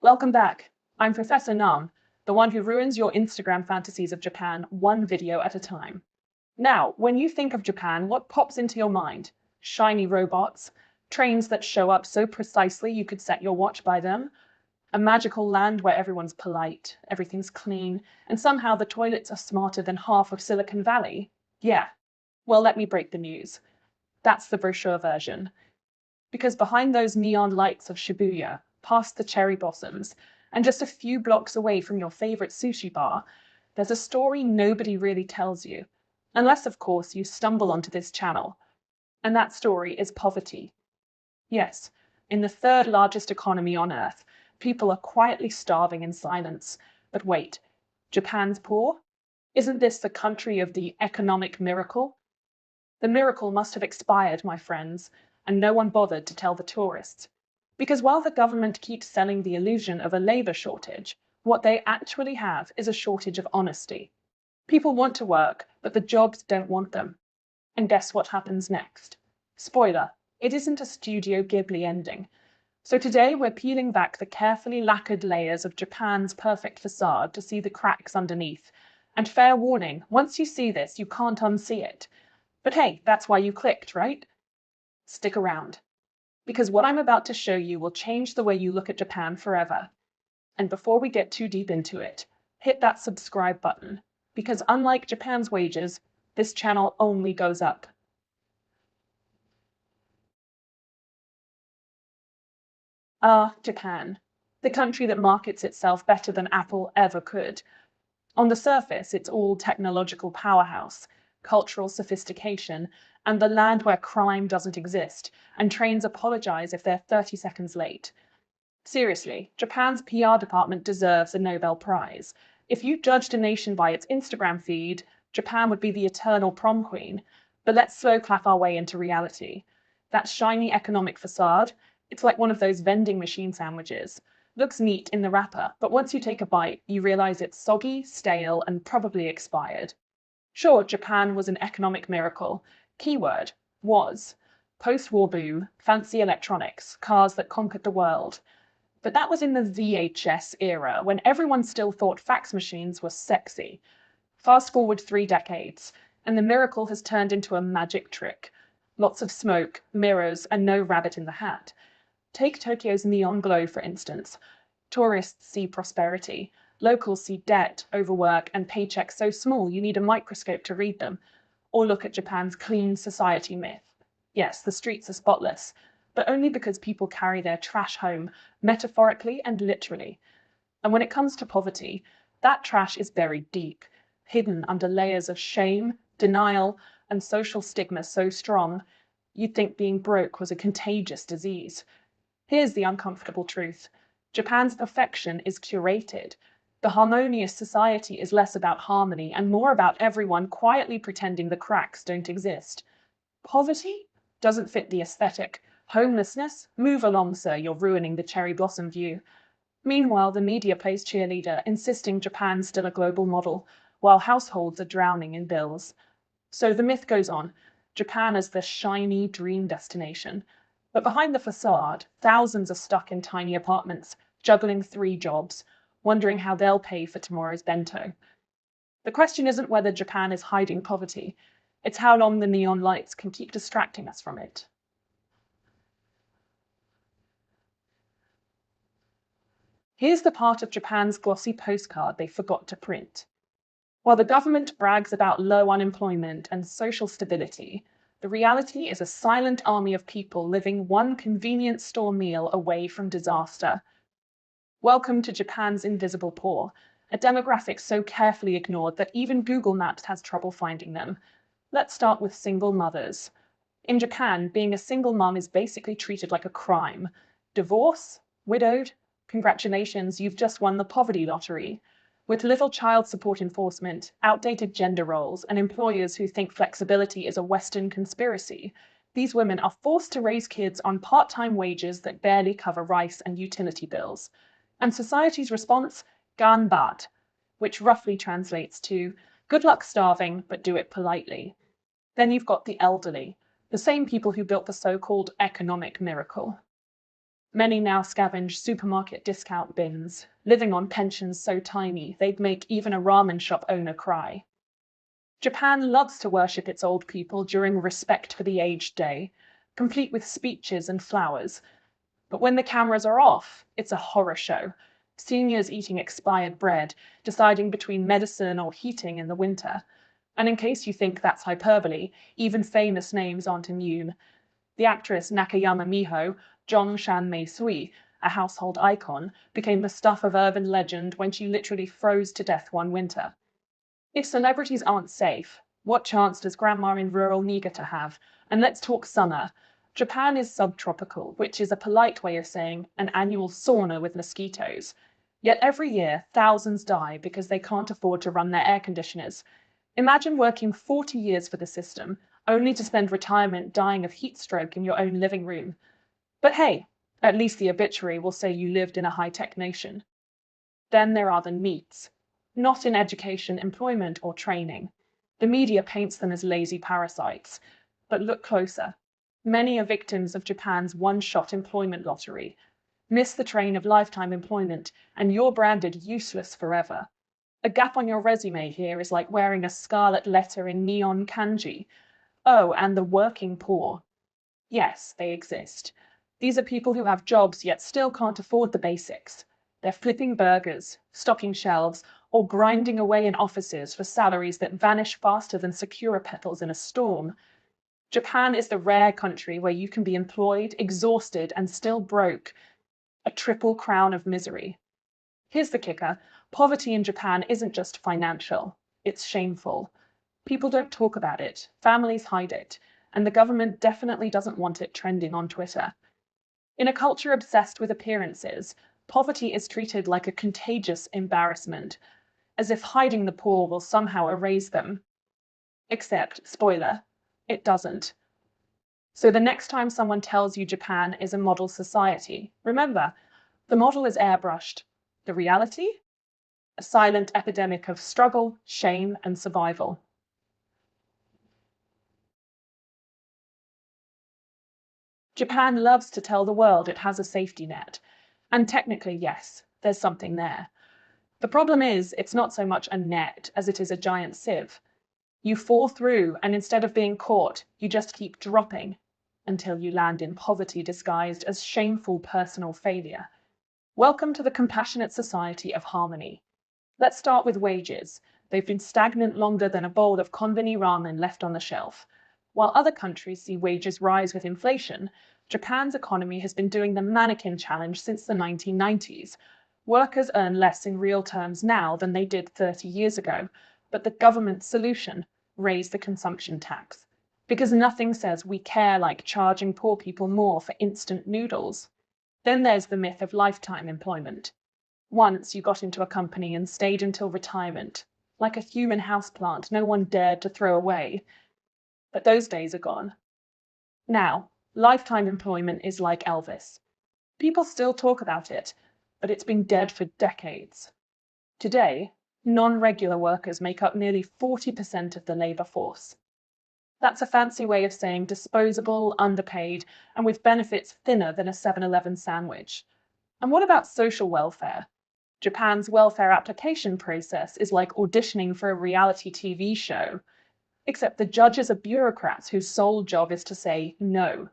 Welcome back. I'm Professor Nam, the one who ruins your Instagram fantasies of Japan one video at a time. Now, when you think of Japan, what pops into your mind? Shiny robots, trains that show up so precisely you could set your watch by them, a magical land where everyone's polite, everything's clean, and somehow the toilets are smarter than half of Silicon Valley? Yeah. Well, let me break the news. That's the brochure version. Because behind those neon lights of Shibuya, past the cherry blossoms, and just a few blocks away from your favorite sushi bar, there's a story nobody really tells you. Unless, of course, you stumble onto this channel. And that story is poverty. Yes, in the third largest economy on Earth, people are quietly starving in silence. But wait, Japan's poor? Isn't this the country of the economic miracle? The miracle must have expired, my friends, and no one bothered to tell the tourists. Because while the government keeps selling the illusion of a labour shortage, what they actually have is a shortage of honesty. People want to work, but the jobs don't want them. And guess what happens next? Spoiler, it isn't a Studio Ghibli ending. So today we're peeling back the carefully lacquered layers of Japan's perfect facade to see the cracks underneath. And fair warning, once you see this, you can't unsee it. But hey, that's why you clicked, right? Stick around, because what I'm about to show you will change the way you look at Japan forever. And before we get too deep into it, hit that subscribe button, because unlike Japan's wages, this channel only goes up. Japan, the country that markets itself better than Apple ever could. On the surface, it's all technological powerhouse, cultural sophistication, and the land where crime doesn't exist, and trains apologize if they're 30 seconds late. Seriously, Japan's PR department deserves a Nobel Prize. If you judged a nation by its Instagram feed, Japan would be the eternal prom queen. But let's slow clap our way into reality. That shiny economic facade, it's like one of those vending machine sandwiches. Looks neat in the wrapper, but once you take a bite, you realize it's soggy, stale, and probably expired. Sure, Japan was an economic miracle. Keyword, was. Post-war boom, fancy electronics, cars that conquered the world. But that was in the VHS era, when everyone still thought fax machines were sexy. Fast forward 3 decades, and the miracle has turned into a magic trick. Lots of smoke, mirrors, and no rabbit in the hat. Take Tokyo's neon glow, for instance. Tourists see prosperity. Locals see debt, overwork, and paychecks so small you need a microscope to read them. Or look at Japan's clean society myth. Yes, the streets are spotless, but only because people carry their trash home, metaphorically and literally. And when it comes to poverty, that trash is buried deep, hidden under layers of shame, denial, and social stigma so strong, you'd think being broke was a contagious disease. Here's the uncomfortable truth. Japan's perfection is curated. The harmonious society is less about harmony and more about everyone quietly pretending the cracks don't exist. Poverty doesn't fit the aesthetic. Homelessness? Move along, sir, you're ruining the cherry blossom view. Meanwhile, the media plays cheerleader, insisting Japan's still a global model, while households are drowning in bills. So the myth goes on. Japan as the shiny dream destination. But behind the facade, thousands are stuck in tiny apartments, juggling 3 jobs, wondering how they'll pay for tomorrow's bento. The question isn't whether Japan is hiding poverty, it's how long the neon lights can keep distracting us from it. Here's the part of Japan's glossy postcard they forgot to print. While the government brags about low unemployment and social stability, the reality is a silent army of people living one convenience store meal away from disaster. Welcome to Japan's invisible poor, a demographic so carefully ignored that even Google Maps has trouble finding them. Let's start with single mothers. In Japan, being a single mom is basically treated like a crime. Divorce? Widowed? Congratulations, you've just won the poverty lottery. With little child support enforcement, outdated gender roles, and employers who think flexibility is a Western conspiracy, these women are forced to raise kids on part-time wages that barely cover rice and utility bills. And society's response? Ganbat, which roughly translates to good luck starving, but do it politely. Then you've got the elderly, the same people who built the so-called economic miracle. Many now scavenge supermarket discount bins, living on pensions so tiny they'd make even a ramen shop owner cry. Japan loves to worship its old people during Respect for the Aged Day, complete with speeches and flowers. But when the cameras are off, it's a horror show. Seniors eating expired bread, deciding between medicine or heating in the winter. And in case you think that's hyperbole, even famous names aren't immune. The actress Nakayama Miho, Jong Shan Mei Sui, a household icon, became the stuff of urban legend when she literally froze to death one winter. If celebrities aren't safe, what chance does grandma in rural Niigata have? And let's talk summer. Japan is subtropical, which is a polite way of saying an annual sauna with mosquitoes. Yet every year, thousands die because they can't afford to run their air conditioners. Imagine working 40 years for the system, only to spend retirement dying of heat stroke in your own living room. But hey, at least the obituary will say you lived in a high-tech nation. Then there are the NEETs. Not in education, employment, or training. The media paints them as lazy parasites. But look closer. Many are victims of Japan's one-shot employment lottery. Miss the train of lifetime employment, and you're branded useless forever. A gap on your resume here is like wearing a scarlet letter in neon kanji. Oh, and the working poor. Yes, they exist. These are people who have jobs yet still can't afford the basics. They're flipping burgers, stocking shelves, or grinding away in offices for salaries that vanish faster than sakura petals in a storm. Japan is the rare country where you can be employed, exhausted, and still broke. A triple crown of misery. Here's the kicker. Poverty in Japan isn't just financial. It's shameful. People don't talk about it, families hide it, and the government definitely doesn't want it trending on Twitter. In a culture obsessed with appearances, poverty is treated like a contagious embarrassment, as if hiding the poor will somehow erase them. Except, spoiler, it doesn't. So the next time someone tells you Japan is a model society, remember, the model is airbrushed. The reality? A silent epidemic of struggle, shame, and survival. Japan loves to tell the world it has a safety net. And technically, yes, there's something there. The problem is, it's not so much a net as it is a giant sieve. You fall through, and instead of being caught, you just keep dropping until you land in poverty disguised as shameful personal failure. Welcome to the compassionate society of harmony. Let's start with wages. They've been stagnant longer than a bowl of konbini ramen left on the shelf. While other countries see wages rise with inflation, Japan's economy has been doing the mannequin challenge since the 1990s. Workers earn less in real terms now than they did 30 years ago, but the government's solution: raise the consumption tax. Because nothing says we care like charging poor people more for instant noodles. Then there's the myth of lifetime employment. Once you got into a company and stayed until retirement, like a human houseplant no one dared to throw away. But those days are gone. Now, lifetime employment is like Elvis. People still talk about it, but it's been dead for decades. Today, non-regular workers make up nearly 40% of the labour force. That's a fancy way of saying disposable, underpaid, and with benefits thinner than a 7-Eleven sandwich. And what about social welfare? Japan's welfare application process is like auditioning for a reality TV show, except the judges are bureaucrats whose sole job is to say no.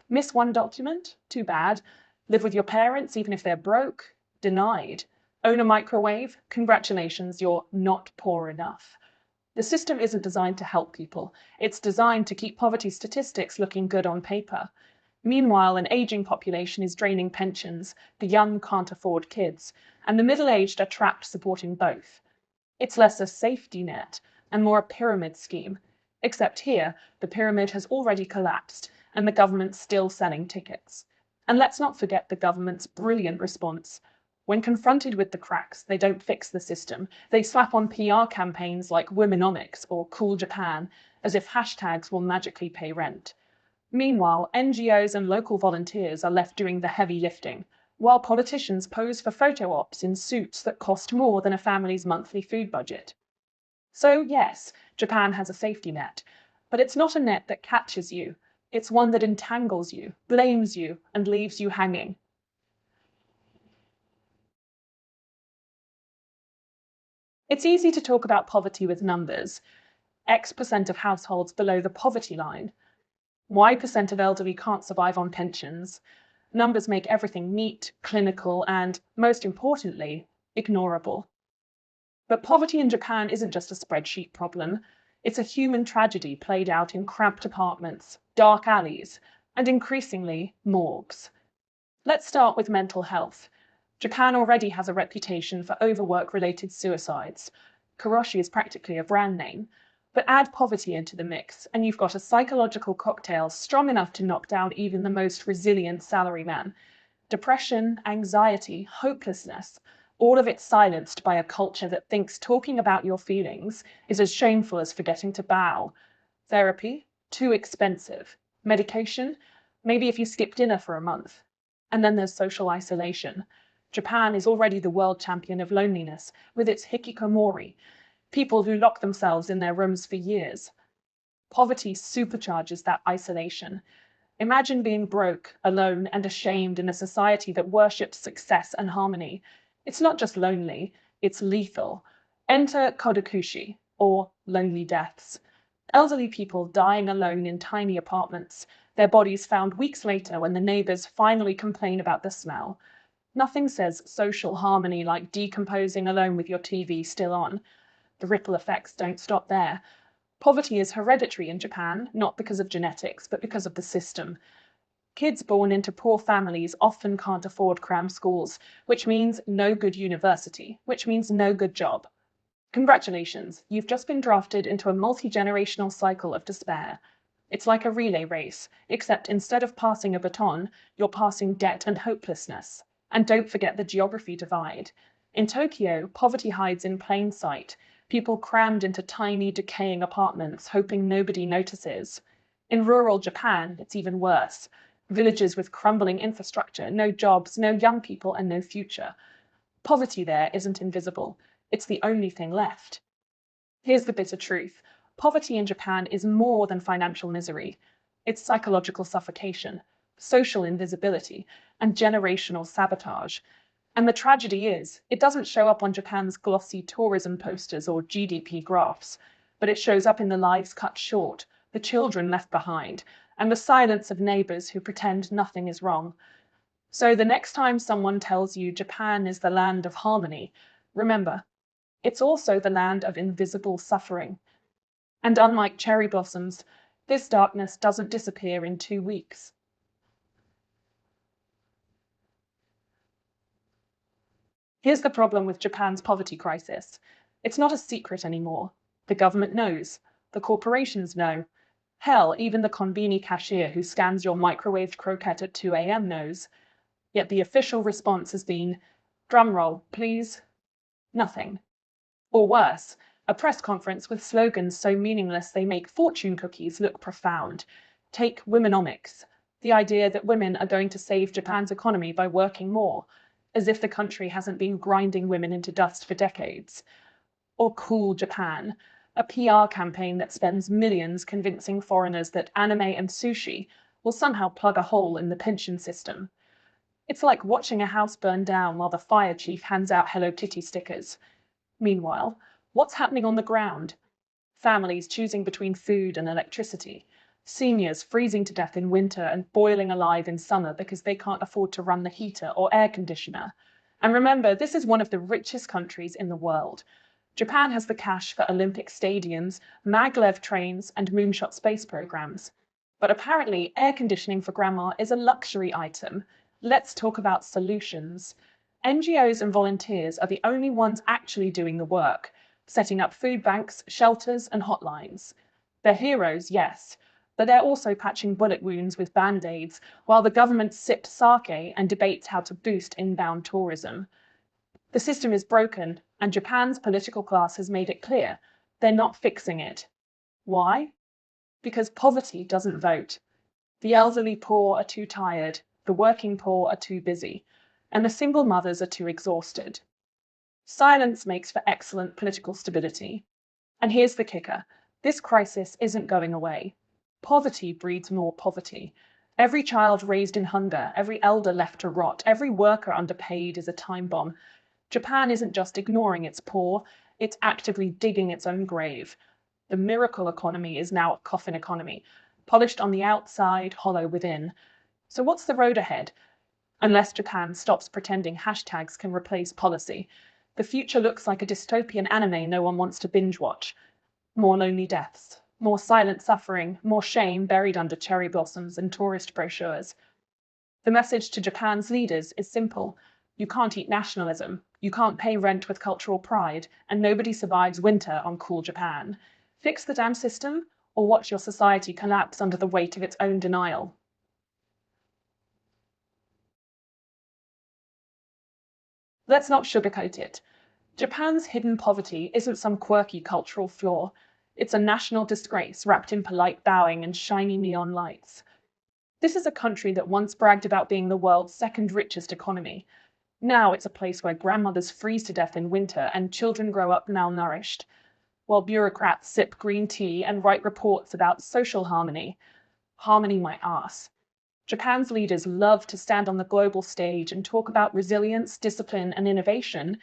Miss one document? Too bad. Live with your parents even if they're broke? Denied. Own a microwave? Congratulations, you're not poor enough. The system isn't designed to help people. It's designed to keep poverty statistics looking good on paper. Meanwhile, an aging population is draining pensions, the young can't afford kids, and the middle-aged are trapped supporting both. It's less a safety net and more a pyramid scheme, except here the pyramid has already collapsed and the government's still selling tickets. And let's not forget the government's brilliant response. When confronted with the cracks, they don't fix the system. They slap on PR campaigns like Womenomics or Cool Japan, as if hashtags will magically pay rent. Meanwhile, NGOs and local volunteers are left doing the heavy lifting, while politicians pose for photo ops in suits that cost more than a family's monthly food budget. So yes, Japan has a safety net, but it's not a net that catches you. It's one that entangles you, blames you, and leaves you hanging. It's easy to talk about poverty with numbers. X% of households below the poverty line. Y% of elderly can't survive on pensions. Numbers make everything neat, clinical, and, most importantly, ignorable. But poverty in Japan isn't just a spreadsheet problem. It's a human tragedy played out in cramped apartments, dark alleys, and increasingly, morgues. Let's start with mental health. Japan already has a reputation for overwork-related suicides. Karoshi is practically a brand name. But add poverty into the mix, and you've got a psychological cocktail strong enough to knock down even the most resilient salaryman. Depression, anxiety, hopelessness, all of it silenced by a culture that thinks talking about your feelings is as shameful as forgetting to bow. Therapy? Too expensive. Medication? Maybe if you skip dinner for a month. And then there's social isolation. Japan is already the world champion of loneliness, with its hikikomori, people who lock themselves in their rooms for years. Poverty supercharges that isolation. Imagine being broke, alone, and ashamed in a society that worships success and harmony. It's not just lonely, it's lethal. Enter kodakushi, or lonely deaths. Elderly people dying alone in tiny apartments, their bodies found weeks later when the neighbors finally complain about the smell. Nothing says social harmony like decomposing alone with your TV still on. The ripple effects don't stop there. Poverty is hereditary in Japan, not because of genetics, but because of the system. Kids born into poor families often can't afford cram schools, which means no good university, which means no good job. Congratulations, you've just been drafted into a multi-generational cycle of despair. It's like a relay race, except instead of passing a baton, you're passing debt and hopelessness. And don't forget the geography divide. In Tokyo, poverty hides in plain sight. People crammed into tiny, decaying apartments, hoping nobody notices. In rural Japan, it's even worse. Villages with crumbling infrastructure, no jobs, no young people, and no future. Poverty there isn't invisible. It's the only thing left. Here's the bitter truth. Poverty in Japan is more than financial misery. It's psychological suffocation, social invisibility, and generational sabotage. And the tragedy is, it doesn't show up on Japan's glossy tourism posters or GDP graphs, but it shows up in the lives cut short, the children left behind, and the silence of neighbors who pretend nothing is wrong. So the next time someone tells you Japan is the land of harmony, remember, it's also the land of invisible suffering. And unlike cherry blossoms, this darkness doesn't disappear in 2 weeks. Here's the problem with Japan's poverty crisis. It's not a secret anymore. The government knows. The corporations know. Hell, even the konbini cashier who scans your microwaved croquette at 2 a.m. knows. Yet the official response has been, drumroll, please, nothing. Or worse, a press conference with slogans so meaningless they make fortune cookies look profound. Take Womenomics, the idea that women are going to save Japan's economy by working more, as if the country hasn't been grinding women into dust for decades. Or Cool Japan, a PR campaign that spends millions convincing foreigners that anime and sushi will somehow plug a hole in the pension system. It's like watching a house burn down while the fire chief hands out Hello Kitty stickers. Meanwhile, what's happening on the ground? Families choosing between food and electricity. Seniors freezing to death in winter and boiling alive in summer because they can't afford to run the heater or air conditioner. And remember, this is one of the richest countries in the world. Japan has the cash for Olympic stadiums, maglev trains, and moonshot space programs. But apparently, air conditioning for grandma is a luxury item. Let's talk about solutions. NGOs and volunteers are the only ones actually doing the work, setting up food banks, shelters, and hotlines. They're heroes, yes, but they're also patching bullet wounds with band-aids while the government sips sake and debates how to boost inbound tourism. The system is broken, and Japan's political class has made it clear they're not fixing it. Why? Because poverty doesn't vote. The elderly poor are too tired, the working poor are too busy, and the single mothers are too exhausted. Silence makes for excellent political stability. And here's the kicker. This crisis isn't going away. Poverty breeds more poverty. Every child raised in hunger, every elder left to rot, every worker underpaid is a time bomb. Japan isn't just ignoring its poor, it's actively digging its own grave. The miracle economy is now a coffin economy, polished on the outside, hollow within. So what's the road ahead? Unless Japan stops pretending hashtags can replace policy, the future looks like a dystopian anime no one wants to binge watch. More lonely deaths, more silent suffering, more shame buried under cherry blossoms and tourist brochures. The message to Japan's leaders is simple. You can't eat nationalism, you can't pay rent with cultural pride, and nobody survives winter on cool Japan. Fix the damn system, or watch your society collapse under the weight of its own denial. Let's not sugarcoat it. Japan's hidden poverty isn't some quirky cultural flaw. It's a national disgrace wrapped in polite bowing and shiny neon lights. This is a country that once bragged about being the world's second richest economy. Now it's a place where grandmothers freeze to death in winter and children grow up malnourished, while bureaucrats sip green tea and write reports about social harmony. Harmony my ass. Japan's leaders love to stand on the global stage and talk about resilience, discipline, and innovation.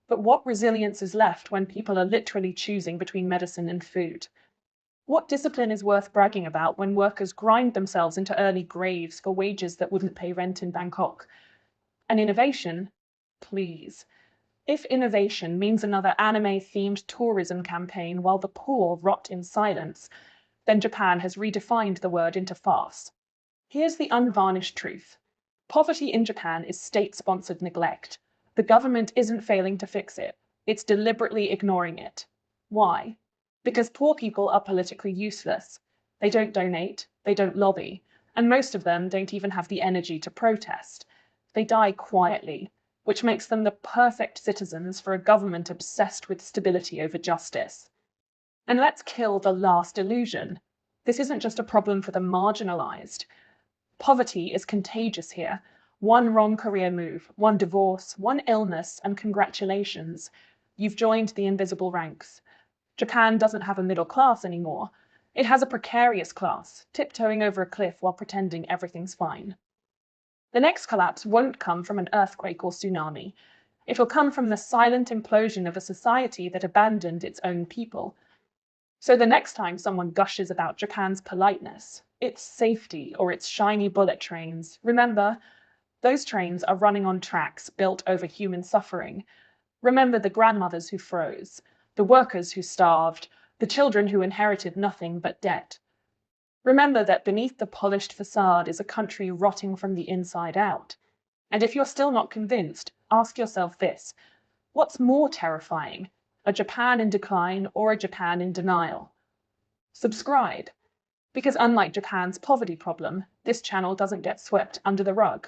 But what resilience is left when people are literally choosing between medicine and food? What discipline is worth bragging about when workers grind themselves into early graves for wages that wouldn't pay rent in Bangkok? And innovation? Please. If innovation means another anime-themed tourism campaign while the poor rot in silence, then Japan has redefined the word into farce. Here's the unvarnished truth. Poverty in Japan is state-sponsored neglect. The government isn't failing to fix it. It's deliberately ignoring it. Why? Because poor people are politically useless. They don't donate, they don't lobby, and most of them don't even have the energy to protest. They die quietly, which makes them the perfect citizens for a government obsessed with stability over justice. And let's kill the last illusion. This isn't just a problem for the marginalized. Poverty is contagious here. One wrong career move, one divorce, one illness, and congratulations. You've joined the invisible ranks. Japan doesn't have a middle class anymore. It has a precarious class, tiptoeing over a cliff while pretending everything's fine. The next collapse won't come from an earthquake or tsunami. It'll come from the silent implosion of a society that abandoned its own people. So the next time someone gushes about Japan's politeness, its safety, or its shiny bullet trains, remember, those trains are running on tracks built over human suffering. Remember the grandmothers who froze, the workers who starved, the children who inherited nothing but debt. Remember that beneath the polished facade is a country rotting from the inside out. And if you're still not convinced, ask yourself this: what's more terrifying, a Japan in decline or a Japan in denial? Subscribe, because unlike Japan's poverty problem, this channel doesn't get swept under the rug.